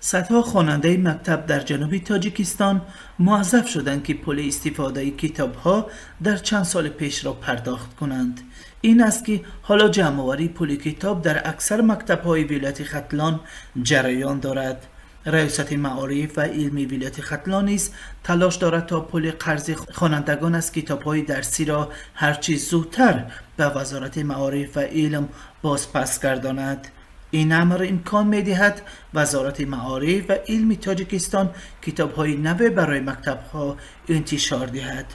صدها خواننده مکتب در جنوب تاجیکستان موظف شدند که پول استفاده کتاب‌ها در چند سال پیش را پرداخت کنند. این است که حالا جمع‌آوری پول کتاب در اکثر مکتب‌های ولایت ختلان جریان دارد. ریاست معارف و علمی ولایت ختلان نیز تلاش دارد تا پول قرض خوانندگان از کتاب‌های درسی را هرچه زودتر به وزارت معارف و علم بازپس گرداند. این امر امکان می‌دهد وزارت معارف و علم تاجیکستان کتاب‌های نو برای مکتب‌ها انتشار دهد.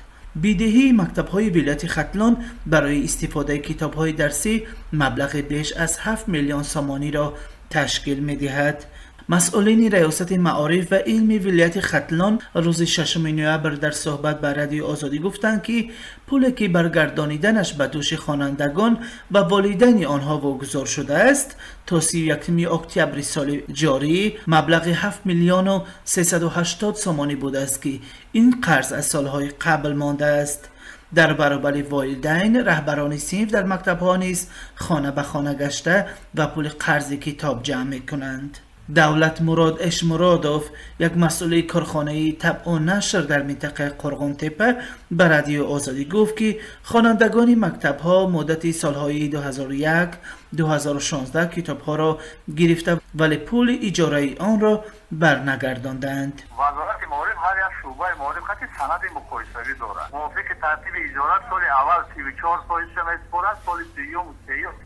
بدهی مکتب‌های ولایت ختلان برای استفاده کتاب‌های درسی مبلغ بیش از 7 میلیون سامانی را تشکیل می‌دهد. مسئولین ریاست معارف و علمی ولایت ختلان روز 6 نوامبر در صحبت با رادیو آزادی گفتند که پولی که برگردانیدنش به دوش خوانندگان و والدین آنها واگذار شده است تا 31 اکتبر سال جاری مبلغ 7 میلیون و 380 سامانی بوده است که این قرض از سالهای قبل مانده است. در برابر والدین، رهبران صنف در مکتب‌ها نیز خانه به خانه گشته و پول قرض کتاب جمع می‌کنند. دولت مراد اشمرادوف، یک مسئول کارخانه طبع و نشر در منطقه قرغون تپه به رادیو آزادی گفت که خوانندگان مکتب‌ها مدت سالهای 2001 2016 کتاب‌ها را گرفته ولی پول اجاره آن را برنگرداندند. وزارت معارف هر یک شعبه معارف خاطر سند مقایسوی دارد. موافق ترتیب اجارت سال اول 34 فایز میسپرد، سال سوم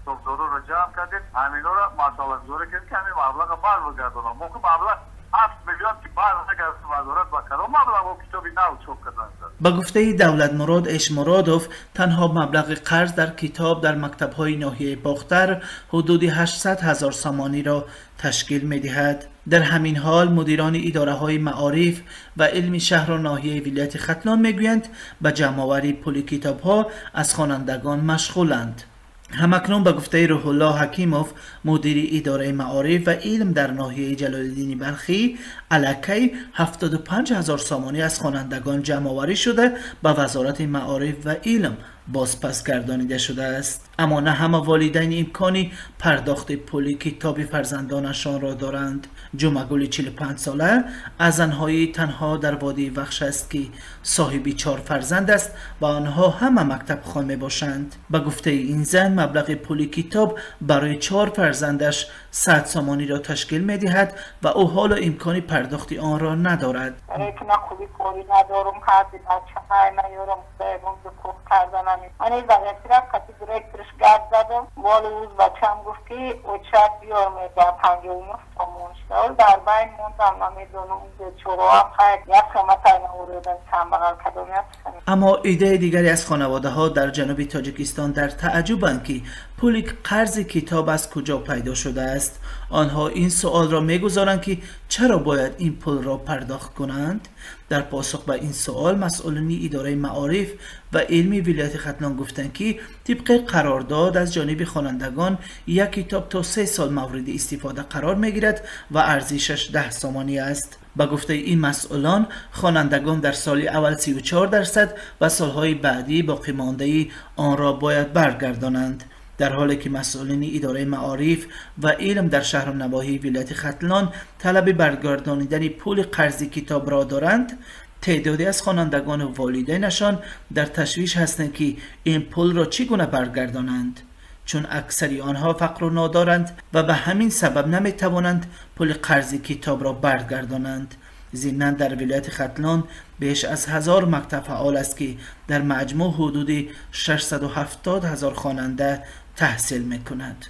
کتابدارا را جمع کردیم، همینا را مطالعه گذاری کردیم که همین مبلغ برگردانم. موقع مبلغ 7 میلیون که برگردانید وزارت با کدام مبلغ و کتاب نو چاپ کردند. با گفته دولت مراد اشمرادوف تنها مبلغ قرض در کتاب در مکتب‌های ناحیه باختر حدود 800,000 سامانی را تشکیل می‌دهد. در همین حال مدیران اداره‌های معارف و علم شهر و ناحیه ولایت ختلان می‌گویند به جمع‌آوری پول کتاب‌ها از خوانندگان مشغولند. همکنون به گفته روح الله حکیموف مدیر اداره معارف و علم در ناحیه جلال‌الدین بلخی الکی 75,000 سامانی از خوانندگان جمع‌آوری شده به وزارت معارف و علم بازپس گردانیده شده است. اما نه همه والدین امکانی پرداخت پول کتاب فرزندانشان را دارند. جمعگل 45 ساله از زنهای تنها در وادی وخش است که صاحب 4 فرزند است و آنها همه مکتب خوان می باشند. به گفته این زن مبلغ پول کتاب برای 4 فرزندش 100 سامانی را تشکیل می دهد و او حالا امکانی پرداخت آن را ندارد. من این وقتی را کسی دیرکترش گرد زدم والا روز بچم گفت که او چند بیار میده 59 سامون شد در بین موندم نمیدونم چرا هم خیلی یک سامت این اوردن چند بغل کدومیت. اما ایده دیگری از خانواده ها در جنوب تاجیکستان در تعجبند که پول قرض کتاب از کجا پیدا شده است. آنها این سوال را میگذارند که چرا باید این پول را پرداخت کنند. در پاسخ به این سوال مسئولین اداره معارف و علمی ولایت ختلان گفتند که طبق قرارداد از جانب خوانندگان یک کتاب تا 3 سال مورد استفاده قرار میگیرد و ارزشش 10 سامانی است. با گفته این مسئولان خوانندگان در سال اول 34% و سالهای بعدی باقی مانده آن را باید برگردانند. در حالی که مسئولین اداره معارف و علم در شهر و نواحی ولایت ختلان طلب برگردانیدن پول قرض کتاب را دارند، تعدادی از خوانندگان و والدینشان در تشویش هستند که این پول را چگونه برگردانند، چون اکثری آنها فقر و نادارند و به همین سبب نمیتوانند پول قرض کتاب را برگردانند. ضمناً در ولایت ختلان بیش از 1000 مکتب فعال است که در مجموع حدود 670,000 خواننده تحصیل می‌کنند.